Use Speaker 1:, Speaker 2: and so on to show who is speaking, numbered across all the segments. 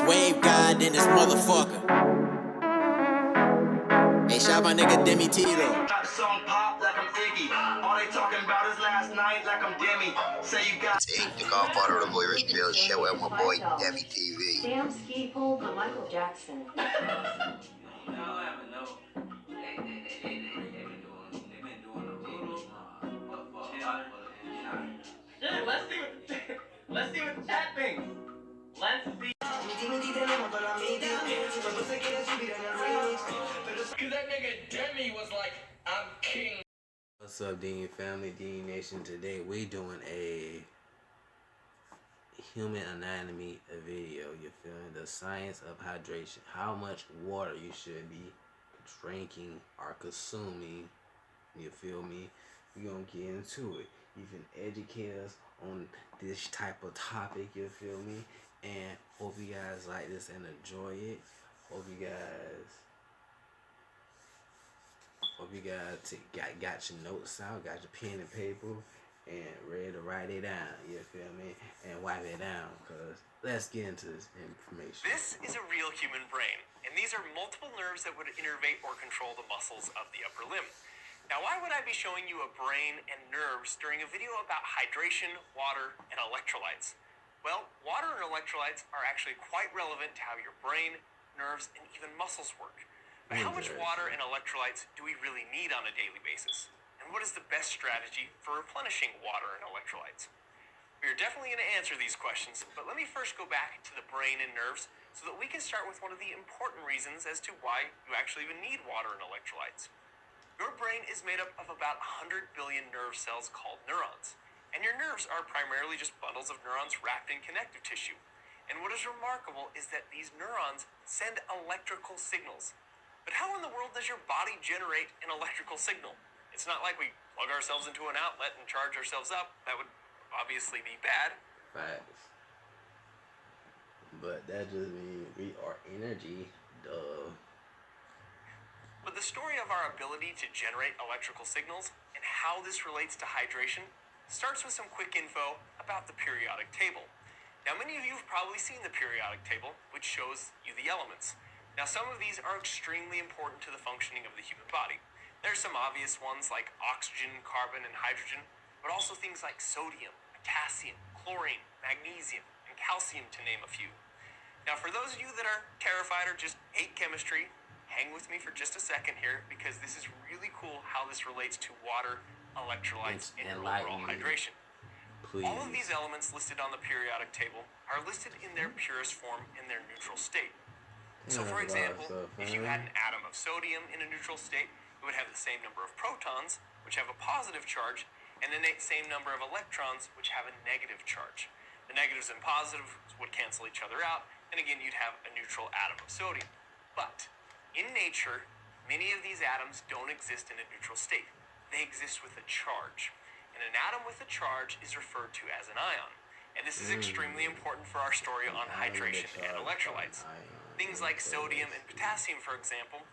Speaker 1: wave god in this motherfucker. Hey, shout my nigga Demi Tito.
Speaker 2: Song pop like I'm Iggy. All they talking about is last night like I'm Demi. Say you got.
Speaker 3: It's Ink, the godfather of the Irish Trail Show, and my boy Demi TV.
Speaker 4: Damn ski pole for Michael Jackson.
Speaker 2: Let's see what the chat thinks. Let's see. Cause that nigga Demi was like, I'm king.
Speaker 5: What's up, Dean family, Dean Nation? Today we doing a human anatomy video. You feel me? The science of hydration. How much water you should be drinking or consuming. You feel me? We're gonna get into it. You can educate us on this type of topic. You feel me? And hope you guys like this and enjoy it. Hope you guys got your notes out, got your pen and paper, and ready to write it down. You feel me? And wipe it down. Cause let's get into this information.
Speaker 6: This is a real human brain, and these are multiple nerves that would innervate or control the muscles of the upper limb. Now, why would I be showing you a brain and nerves during a video about hydration, water, and electrolytes? Well, water and electrolytes are actually quite relevant to how your brain, nerves, and even muscles work. But how much water and electrolytes do we really need on a daily basis? And what is the best strategy for replenishing water and electrolytes? We are definitely going to answer these questions, but let me first go back to the brain and nerves so that we can start with one of the important reasons as to why you actually even need water and electrolytes. Your brain is made up of about 100 billion nerve cells called neurons. And your nerves are primarily just bundles of neurons wrapped in connective tissue. And what is remarkable is that these neurons send electrical signals. But how in the world does your body generate an electrical signal? It's not like we plug ourselves into an outlet and charge ourselves up. That would obviously be bad.
Speaker 5: Facts. But that just means we are energy. Duh.
Speaker 6: But the story of our ability to generate electrical signals and how this relates to hydration starts with some quick info about the periodic table. Now, many of you have probably seen the periodic table, which shows you the elements. Now, some of these are extremely important to the functioning of the human body. There's some obvious ones like oxygen, carbon, and hydrogen, but also things like sodium, potassium, chlorine, magnesium, and calcium, to name a few. Now, for those of you that are terrified or just hate chemistry, hang with me for just a second here, because this is really cool how this relates to water, electrolytes, and your overall hydration.
Speaker 5: Please.
Speaker 6: All of these elements listed on the periodic table are listed in their purest form in their neutral state. So for example, if you had an atom of sodium in a neutral state, it would have the same number of protons, which have a positive charge, and the same number of electrons, which have a negative charge. The negatives and positives would cancel each other out, and again, you'd have a neutral atom of sodium. But in nature, many of these atoms don't exist in a neutral state. They exist with a charge. And an atom with a charge is referred to as an ion. And this is extremely important for our story on hydration and electrolytes. Things like sodium and potassium, for example,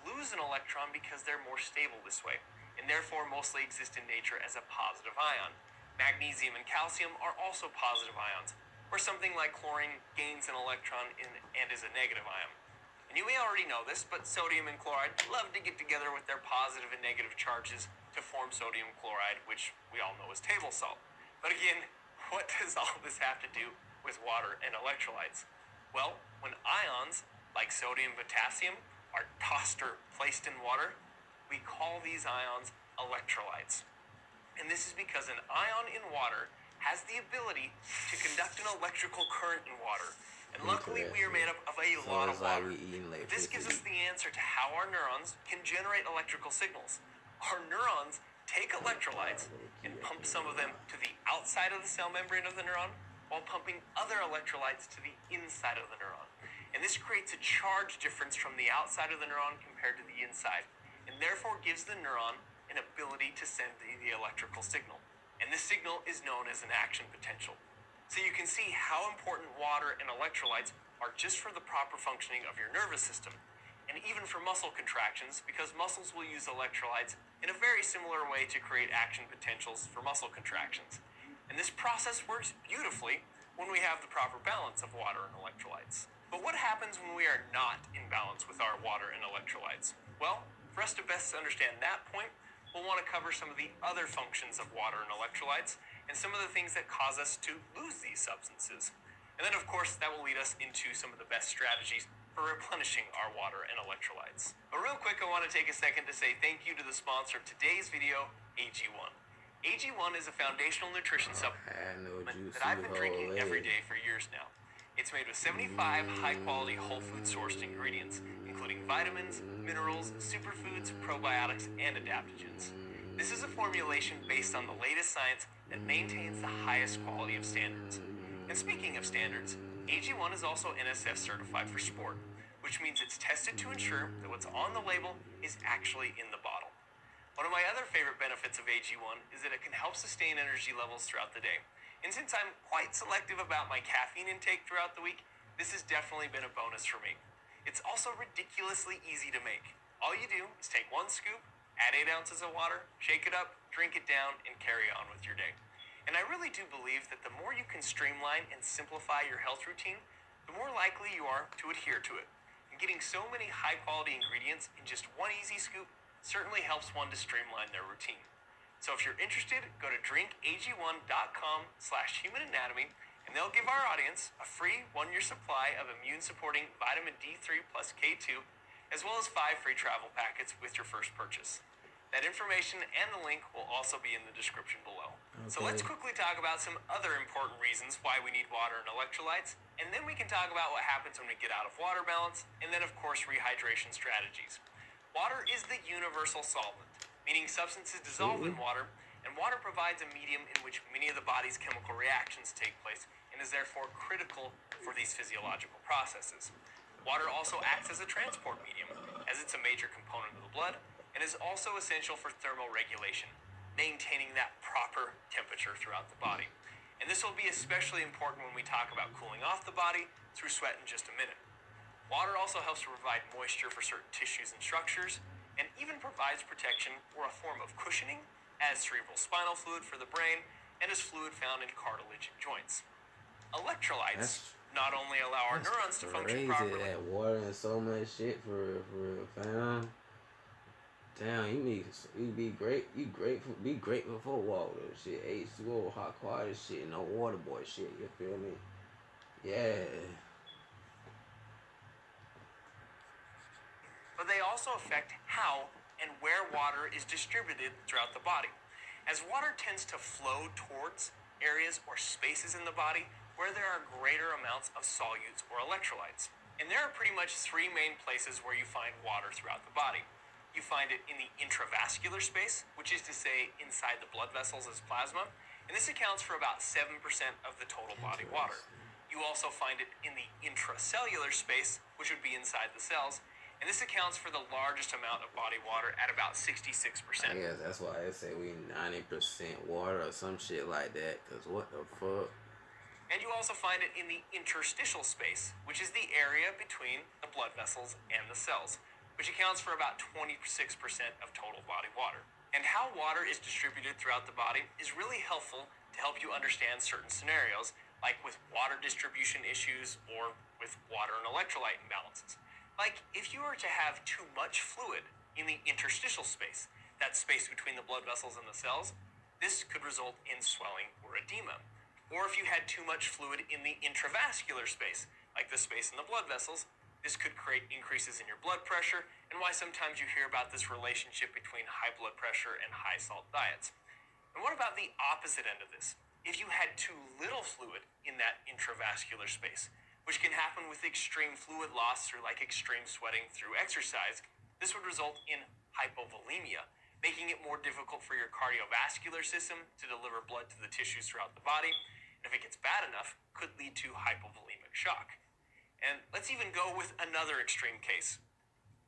Speaker 6: lose an electron because they're more stable this way, and therefore mostly exist in nature as a positive ion. Magnesium and calcium are also positive ions, where something like chlorine gains an electron and is a negative ion. And you may already know this, but sodium and chloride love to get together with their positive and negative charges to form sodium chloride, which we all know is table salt. But again, what does all this have to do with water and electrolytes? Well, when ions, like sodium and potassium, are tossed or placed in water, we call these ions electrolytes. And this is because an ion in water has the ability to conduct an electrical current in water. And luckily, we are made up of a lot of water. This gives us the answer to how our neurons can generate electrical signals. Our neurons take electrolytes and pump some of them to the outside of the cell membrane of the neuron, while pumping other electrolytes to the inside of the neuron. And this creates a charge difference from the outside of the neuron compared to the inside, and therefore gives the neuron an ability to send the electrical signal. And this signal is known as an action potential. So you can see how important water and electrolytes are just for the proper functioning of your nervous system, and even for muscle contractions, because muscles will use electrolytes in a very similar way to create action potentials for muscle contractions. And this process works beautifully when we have the proper balance of water and electrolytes. But what happens when we are not in balance with our water and electrolytes? Well, for us to best understand that point, we'll want to cover some of the other functions of water and electrolytes and some of the things that cause us to lose these substances. And then, of course, that will lead us into some of the best strategies for replenishing our water and electrolytes. But real quick, I want to take a second to say thank you to the sponsor of today's video, AG1. AG1 is a foundational nutrition supplement that I've been drinking every day for years now. It's made with 75 high-quality whole food sourced ingredients, including vitamins, minerals, superfoods, probiotics, and adaptogens. This is a formulation based on the latest science that maintains the highest quality of standards. And speaking of standards, AG1 is also NSF certified for sport, which means it's tested to ensure that what's on the label is actually in the bottle. One of my other favorite benefits of AG1 is that it can help sustain energy levels throughout the day. And since I'm quite selective about my caffeine intake throughout the week, this has definitely been a bonus for me. It's also ridiculously easy to make. All you do is take 1 scoop, add 8 ounces of water, shake it up, drink it down, and carry on with your day. And I really do believe that the more you can streamline and simplify your health routine, the more likely you are to adhere to it. And getting so many high-quality ingredients in just 1 easy scoop certainly helps one to streamline their routine. So if you're interested, go to drinkag1.com/humananatomy, and they'll give our audience a free 1-year supply of immune-supporting vitamin D3 plus K2, as well as 5 free travel packets with your first purchase. That information and the link will also be in the description below. So let's quickly talk about some other important reasons why we need water and electrolytes, and then we can talk about what happens when we get out of water balance, and then of course rehydration strategies. Water is the universal solvent, meaning substances dissolve in water, and water provides a medium in which many of the body's chemical reactions take place and is therefore critical for these physiological processes. Water also acts as a transport medium, as it's a major component of the blood, and is also essential for thermal regulation, maintaining that proper temperature throughout the body. And this will be especially important when we talk about cooling off the body through sweat in just a minute. Water also helps to provide moisture for certain tissues and structures, and even provides protection or a form of cushioning as cerebral spinal fluid for the brain and as fluid found in cartilage and joints. Electrolytes not only allow our neurons to function properly.
Speaker 5: That water and so much shit for fam. Damn, you be great. Be grateful for water shit. H2O, hot quality shit, no water boy shit. You feel me? Yeah.
Speaker 6: But they also affect how and where water is distributed throughout the body, as water tends to flow towards areas or spaces in the body where there are greater amounts of solutes or electrolytes. And there are pretty much 3 main places where you find water throughout the body. You find it in the intravascular space, which is to say inside the blood vessels as plasma, and this accounts for about 7% of the total body water. You also find it in the intracellular space, which would be inside the cells, and this accounts for the largest amount of body water at about 66%.
Speaker 5: I guess that's why they say we 90% water or some shit like that, because what the fuck?
Speaker 6: And you also find it in the interstitial space, which is the area between the blood vessels and the cells, which accounts for about 26% of total body water. And how water is distributed throughout the body is really helpful to help you understand certain scenarios, like with water distribution issues or with water and electrolyte imbalances. Like if you were to have too much fluid in the interstitial space, that space between the blood vessels and the cells, this could result in swelling or edema. Or if you had too much fluid in the intravascular space, like the space in the blood vessels, this could create increases in your blood pressure, and why sometimes you hear about this relationship between high blood pressure and high salt diets. And what about the opposite end of this? If you had too little fluid in that intravascular space, which can happen with extreme fluid loss through like extreme sweating through exercise, this would result in hypovolemia, making it more difficult for your cardiovascular system to deliver blood to the tissues throughout the body, and if it gets bad enough, could lead to hypovolemic shock. And let's even go with another extreme case.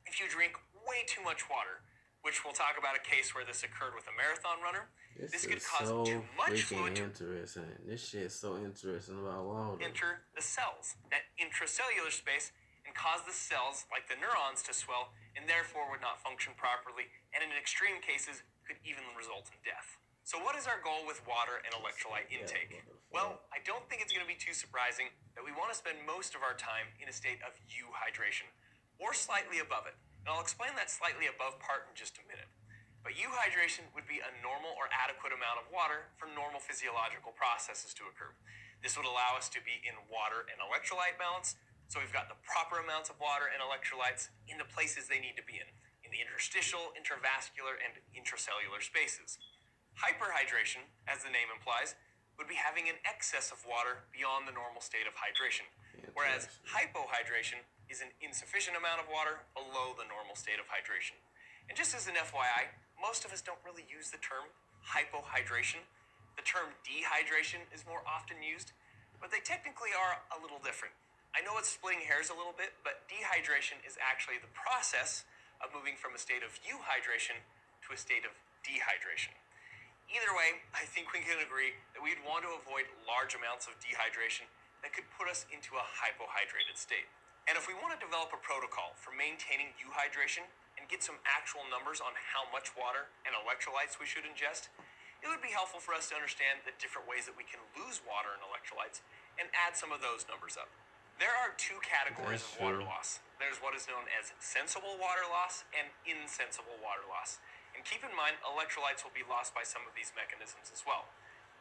Speaker 6: If you drink way too much water, which we'll talk about a case where this occurred with a marathon runner, this could cause
Speaker 5: so
Speaker 6: too much fluid to
Speaker 5: interesting. This shit's so interesting about water.
Speaker 6: enter the cells, that intracellular space, and cause the cells, like the neurons, to swell, and therefore would not function properly, and in extreme cases, could even result in death. So what is our goal with water and electrolyte intake? Well, I don't think it's going to be too surprising that we want to spend most of our time in a state of euhydration, or slightly above it. And I'll explain that slightly above part in just a minute. But euhydration would be a normal or adequate amount of water for normal physiological processes to occur. This would allow us to be in water and electrolyte balance, so we've got the proper amounts of water and electrolytes in the places they need to be in the interstitial, intravascular, and intracellular spaces. Hyperhydration, as the name implies, would be having an excess of water beyond the normal state of hydration, whereas hypohydration is an insufficient amount of water below the normal state of hydration. And just as an FYI, most of us don't really use the term hypohydration. The term dehydration is more often used, but they technically are a little different. I know it's splitting hairs a little bit, but dehydration is actually the process of moving from a state of euhydration to a state of dehydration. Either way, I think we can agree that we'd want to avoid large amounts of dehydration that could put us into a hypohydrated state. And if we want to develop a protocol for maintaining euhydration and get some actual numbers on how much water and electrolytes we should ingest, it would be helpful for us to understand the different ways that we can lose water and electrolytes and add some of those numbers up. There are two categories of water loss. There's what is known as sensible water loss and insensible water loss. And keep in mind, electrolytes will be lost by some of these mechanisms as well.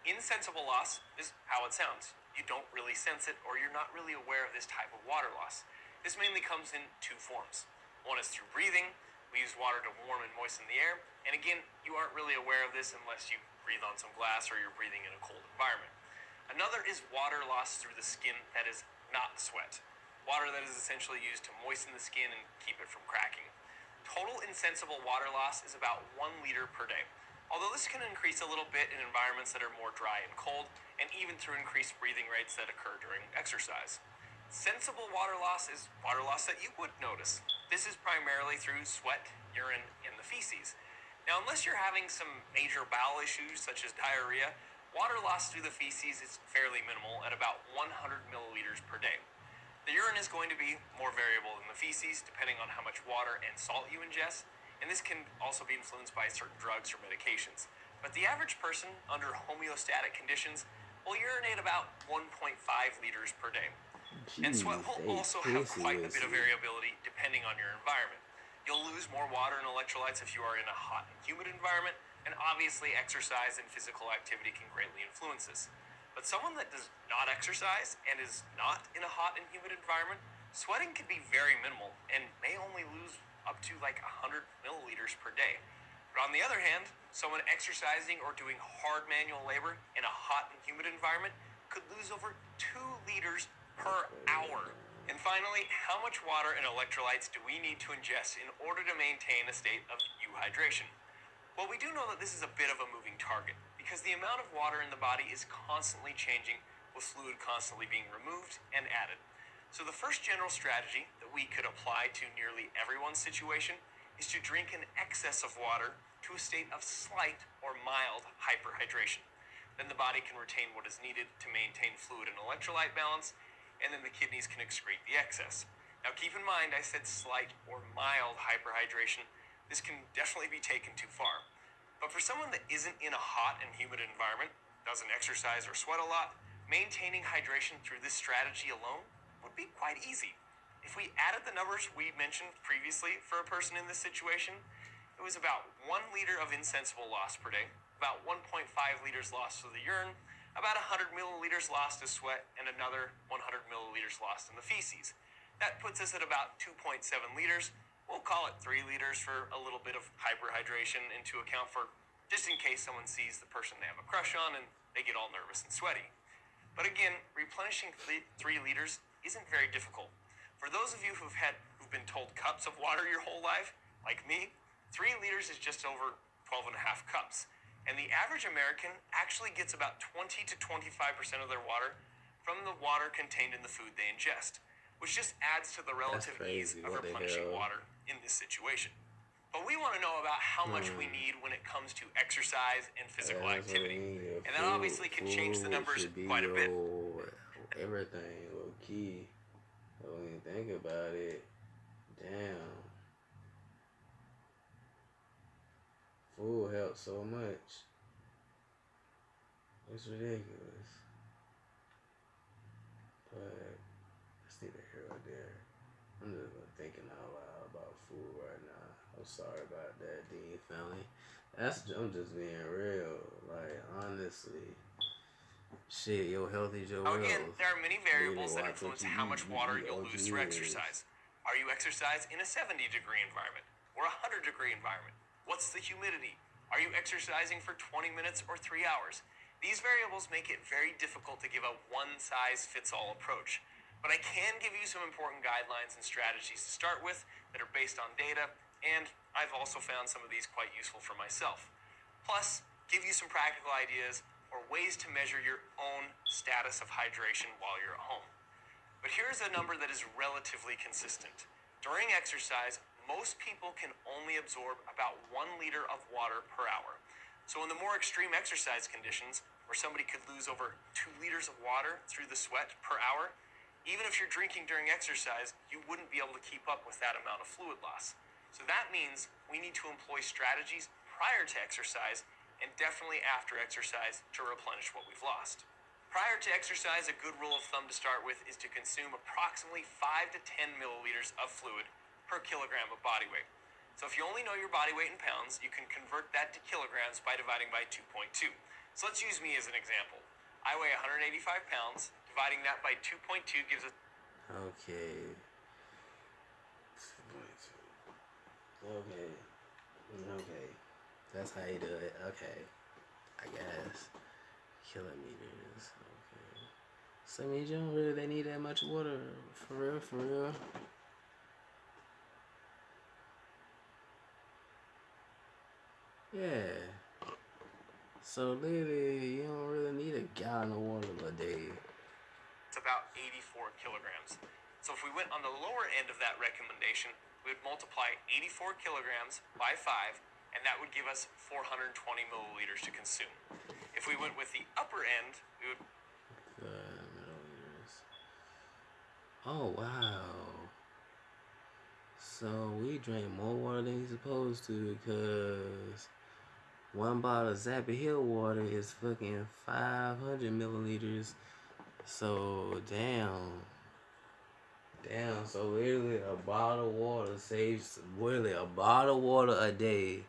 Speaker 6: Insensible loss is how it sounds. You don't really sense it, or you're not really aware of this type of water loss. This mainly comes in two forms. One is through breathing. We use water to warm and moisten the air. And again, you aren't really aware of this unless you breathe on some glass or you're breathing in a cold environment. Another is water loss through the skin that is not sweat. Water that is essentially used to moisten the skin and keep it from cracking. Total insensible water loss is about 1 liter per day. Although this can increase a little bit in environments that are more dry and cold, and even through increased breathing rates that occur during exercise. Sensible water loss is water loss that you would notice. This is primarily through sweat, urine, and the feces. Now, unless you're having some major bowel issues such as diarrhea, water loss through the feces is fairly minimal at about 100 milliliters per day. The urine is going to be more variable than the feces depending on how much water and salt you ingest, and this can also be influenced by certain drugs or medications. But the average person under homeostatic conditions will urinate about 1.5 liters per day. And sweat will also have quite a bit of variability depending on your environment. You'll lose more water and electrolytes if you are in a hot and humid environment, and obviously exercise and physical activity can greatly influence this. But someone that does not exercise and is not in a hot and humid environment, sweating can be very minimal and may only lose up to like 100 milliliters per day. But on the other hand, someone exercising or doing hard manual labor in a hot and humid environment could lose over 2 liters per hour. And finally, how much water and electrolytes do we need to ingest in order to maintain a state of euhydration? Well, we do know that this is a bit of a moving target because the amount of water in the body is constantly changing with fluid constantly being removed and added. So the first general strategy that we could apply to nearly everyone's situation is to drink an excess of water to a state of slight or mild hyperhydration. Then the body can retain what is needed to maintain fluid and electrolyte balance, and then the kidneys can excrete the excess. Now keep in mind, I said slight or mild hyperhydration. This can definitely be taken too far. But for someone that isn't in a hot and humid environment, doesn't exercise or sweat a lot, maintaining hydration through this strategy alone would be quite easy. If we added the numbers we mentioned previously for a person in this situation, it was about 1 liter of insensible loss per day, about 1.5 liters lost to the urine, about 100 milliliters lost to sweat, and another 100 milliliters lost in the feces. That puts us at about 2.7 liters. We'll call it 3 liters for a little bit of hyperhydration and to account for just in case someone sees the person they have a crush on and they get all nervous and sweaty. But again, replenishing 3 liters isn't very difficult. For those of you who've been told cups of water your whole life, like me, 3 liters is just over 12 and a half cups. And the average American actually gets about 20 to 25% of their water from the water contained in the food they ingest, which just adds to the relative ease of replenishing water in this situation. But we want to know about how much we need when it comes to exercise and physical activity. And that obviously can change the numbers quite a bit.
Speaker 5: Everything low key. When you think about it, damn. Food helps so much. It's ridiculous. It's neither here or there. I'm just thinking out loud about food right now. I'm sorry about that, Dean family. I'm just being real. Like, honestly. Shit, your health is your
Speaker 6: Now
Speaker 5: wealth.
Speaker 6: again, there are many variables that
Speaker 5: Watch what
Speaker 6: influence
Speaker 5: you
Speaker 6: how
Speaker 5: eat.
Speaker 6: much
Speaker 5: You
Speaker 6: water
Speaker 5: eat
Speaker 6: you'll
Speaker 5: what
Speaker 6: lose
Speaker 5: you
Speaker 6: through
Speaker 5: live.
Speaker 6: exercise. Are you exercise in a 70-degree environment or a 100-degree environment? What's the humidity? Are you exercising for 20 minutes or 3 hours? These variables make it very difficult to give a one-size-fits-all approach. But I can give you some important guidelines and strategies to start with that are based on data, and I've also found some of these quite useful for myself. Plus, give you some practical ideas or ways to measure your own status of hydration while you're at home. But here's a number that is relatively consistent. During exercise, most people can only absorb about 1 liter of water per hour. So in the more extreme exercise conditions, where somebody could lose over 2 liters of water through the sweat per hour, even if you're drinking during exercise, you wouldn't be able to keep up with that amount of fluid loss. So that means we need to employ strategies prior to exercise and definitely after exercise to replenish what we've lost. Prior to exercise, a good rule of thumb to start with is to consume approximately 5 to 10 milliliters of fluid per kilogram of body weight. So if you only know your body weight in pounds, you can convert that to kilograms by dividing by 2.2. So let's use me as an example. I weigh 185 pounds. Dividing that by 2.2 gives us...
Speaker 5: Okay. Okay. Okay. That's how you do it. Okay. I guess. Kilometers. Okay. So that means you don't really need that much water. For real, for real. Yeah. So literally, you don't really need a gallon of water a day.
Speaker 6: It's about 84 kilograms. So if we went on the lower end of that recommendation, we would multiply 84 kilograms by 5, and that would give us 420 milliliters to consume. If we went with the upper end, we would...
Speaker 5: Milliliters. Oh, wow. So we drink more water than we supposed to because one bottle of Zappy Hill water is fucking 500 milliliters. So, damn. Damn, so literally a bottle of water saves, literally a bottle of water a day.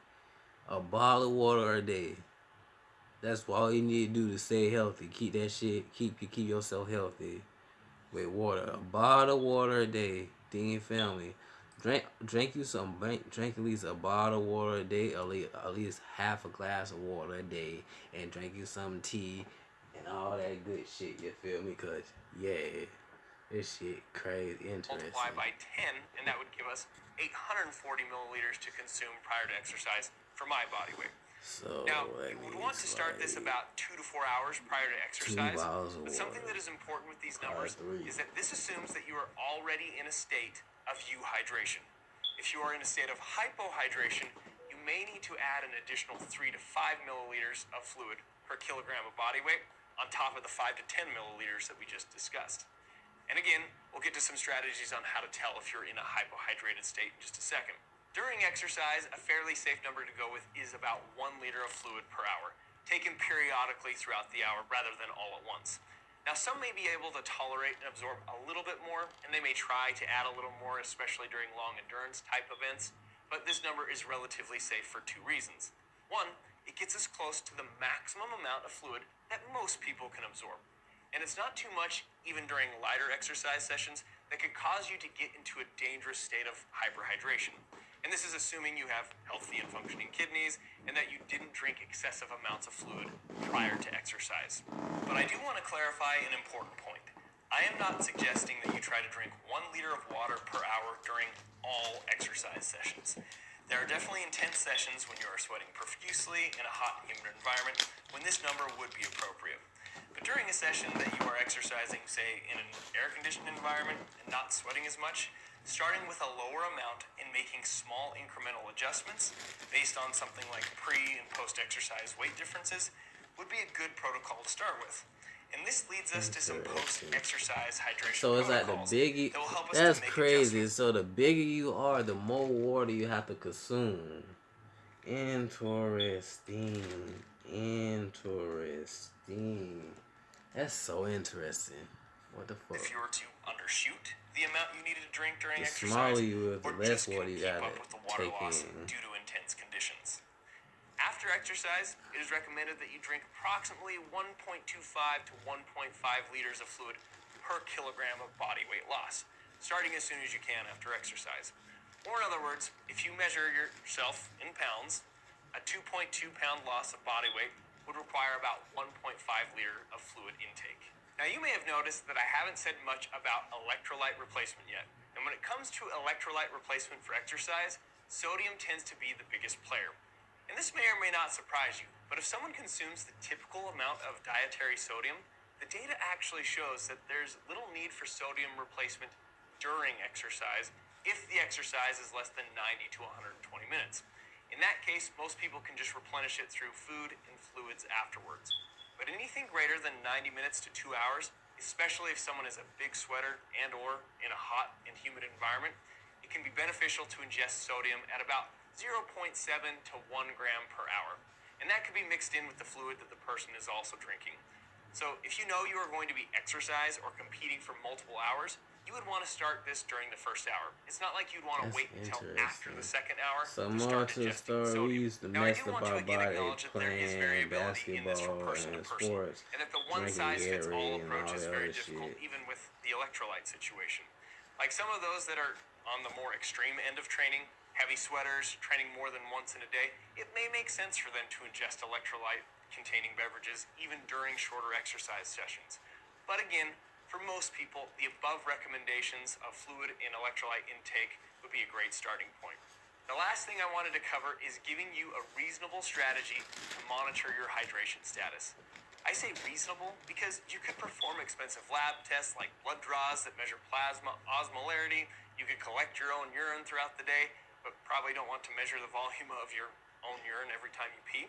Speaker 5: A bottle of water a day. That's all you need to do to stay healthy. Keep that shit, keep yourself healthy with water. A bottle of water a day. Dean family. Drink you some, drink at least a bottle of water a day, at least half a glass of water a day, and drink you some tea and all that good shit, you feel me? Cause, yeah. This shit crazy interesting.
Speaker 6: Multiply by 10, and that would give us 840 milliliters to consume prior to exercise for my body weight.
Speaker 5: So
Speaker 6: now, you would want to start this about 2 to 4 hours prior to exercise. But something that is important with these numbers is that this assumes that you are already in a state of euhydration. If you are in a state of hypohydration, you may need to add an additional 3 to 5 milliliters of fluid per kilogram of body weight on top of the 5 to 10 milliliters that we just discussed. And again, we'll get to some strategies on how to tell if you're in a hypohydrated state in just a second. During exercise, a fairly safe number to go with is about 1 liter of fluid per hour, taken periodically throughout the hour rather than all at once. Now, some may be able to tolerate and absorb a little bit more, and they may try to add a little more, especially during long endurance type events, but this number is relatively safe for 2 reasons. One, it gets us close to the maximum amount of fluid that most people can absorb. And it's not too much, even during lighter exercise sessions, that could cause you to get into a dangerous state of hyperhydration. And this is assuming you have healthy and functioning kidneys and that you didn't drink excessive amounts of fluid prior to exercise. But I do want to clarify an important point. I am not suggesting that you try to drink 1 liter of water per hour during all exercise sessions. There are definitely intense sessions when you are sweating profusely in a hot and humid environment when this number would be appropriate. But during a session that you are exercising, say, in an air-conditioned environment and not sweating as much, starting with a lower amount and making small incremental adjustments based on something like pre- and post-exercise weight differences would be a good protocol to start with. And this leads us to some post-exercise hydration
Speaker 5: so it's like the biggie. That's crazy. So the bigger you are, the more water you have to consume. Interesting. That's so interesting. What the fuck?
Speaker 6: If you were to undershoot the amount you needed to drink during
Speaker 5: The
Speaker 6: exercise,
Speaker 5: smaller you is, the
Speaker 6: or
Speaker 5: less
Speaker 6: just
Speaker 5: water
Speaker 6: couldn't
Speaker 5: you
Speaker 6: keep
Speaker 5: gotta
Speaker 6: up with the water
Speaker 5: take
Speaker 6: loss
Speaker 5: in.
Speaker 6: due to intense conditions. After exercise, it is recommended that you drink approximately 1.25 to 1.5 liters of fluid per kilogram of body weight loss, starting as soon as you can after exercise. Or in other words, if you measure yourself in pounds, a 2.2 pound loss of body weight would require about 1.5 liter of fluid intake. Now you may have noticed that I haven't said much about electrolyte replacement yet. And when it comes to electrolyte replacement for exercise, sodium tends to be the biggest player. And this may or may not surprise you, but if someone consumes the typical amount of dietary sodium, the data actually shows that there's little need for sodium replacement during exercise if the exercise is less than 90 to 120 minutes. In that case, most people can just replenish it through food and fluids afterwards. But anything greater than 90 minutes to 2 hours, especially if someone is a big sweater and or in a hot and humid environment, it can be beneficial to ingest sodium at about 0.7 to 1 gram per hour. And that could be mixed in with the fluid that the person is also drinking. So if you know you are going to be exercise or competing for multiple hours, you would want to start this during the first hour. It's not like you'd want to wait until after the second hour
Speaker 5: So
Speaker 6: to
Speaker 5: more
Speaker 6: start
Speaker 5: to the
Speaker 6: ingesting
Speaker 5: story, we
Speaker 6: sodium.
Speaker 5: used to
Speaker 6: Now, I
Speaker 5: mess
Speaker 6: do
Speaker 5: up
Speaker 6: want to
Speaker 5: our
Speaker 6: again
Speaker 5: body
Speaker 6: acknowledge that there is
Speaker 5: playing
Speaker 6: variability in this from
Speaker 5: basketball
Speaker 6: person to
Speaker 5: and
Speaker 6: person,
Speaker 5: sports,
Speaker 6: and that the
Speaker 5: drinking
Speaker 6: one-size-fits-all
Speaker 5: Gatorade and
Speaker 6: approach
Speaker 5: all
Speaker 6: is
Speaker 5: that
Speaker 6: very
Speaker 5: other
Speaker 6: difficult,
Speaker 5: shit.
Speaker 6: even with the electrolyte situation. Like some of those that are on the more extreme end of training, heavy sweaters, training more than once in a day, it may make sense for them to ingest electrolyte-containing beverages even during shorter exercise sessions. But again, for most people, the above recommendations of fluid and electrolyte intake would be a great starting point. The last thing I wanted to cover is giving you a reasonable strategy to monitor your hydration status. I say reasonable because you could perform expensive lab tests like blood draws that measure plasma osmolarity. You could collect your own urine throughout the day, but probably don't want to measure the volume of your own urine every time you pee.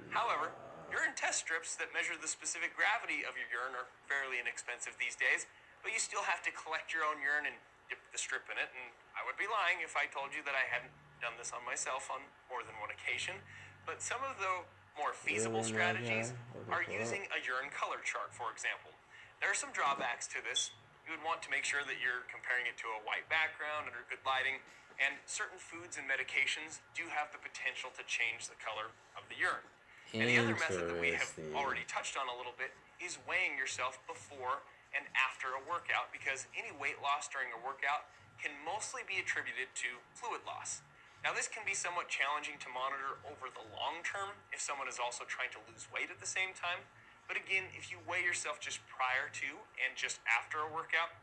Speaker 6: However, urine test strips that measure the specific gravity of your urine are fairly inexpensive these days, but you still have to collect your own urine and dip the strip in it, and I would be lying if I told you that I hadn't done this on myself on more than one occasion. But some of the more feasible strategies are using a urine color chart, for example. There are some drawbacks to this. You would want to make sure that you're comparing it to a white background under good lighting, and certain foods and medications do have the potential to change the color of the urine. And the other method that we have already touched on a little bit is weighing yourself before and after a workout, because any weight loss during a workout can mostly be attributed to fluid loss. Now, this can be somewhat challenging to monitor over the long term if someone is also trying to lose weight at the same time. But again, if you weigh yourself just prior to and just after a workout,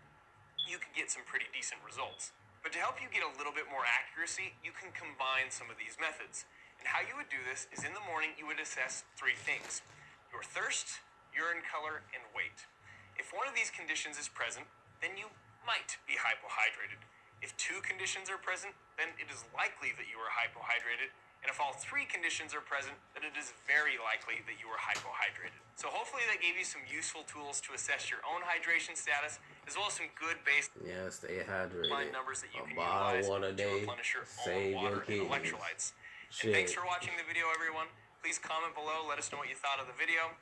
Speaker 6: you can get some pretty decent results. But to help you get a little bit more accuracy, you can combine some of these methods. And how you would do this is in the morning, you would assess 3 things: your thirst, urine color, and weight. If one of these conditions is present, then you might be hypohydrated. If 2 conditions are present, then it is likely that you are hypohydrated. And if all 3 conditions are present, then it is very likely that you are hypohydrated. So hopefully that gave you some useful tools to assess your own hydration status, as well as some good
Speaker 5: Yeah, stay hydrated.
Speaker 6: baseline numbers that you can
Speaker 5: bottle
Speaker 6: utilize
Speaker 5: of water a
Speaker 6: to
Speaker 5: day,
Speaker 6: replenish your
Speaker 5: save
Speaker 6: own water
Speaker 5: your kidneys.
Speaker 6: and electrolytes.
Speaker 5: Shit.
Speaker 6: And thanks for watching the video, everyone. Please comment below, let us know what you thought of the video.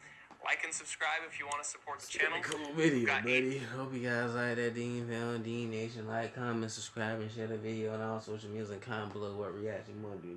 Speaker 6: Like and subscribe if you want to support the channel.
Speaker 5: Cool video, buddy. Hope you guys like that. Dean Found Dean Nation. Like, comment, subscribe, and share the video on all social media, and comment below what reaction you want to do.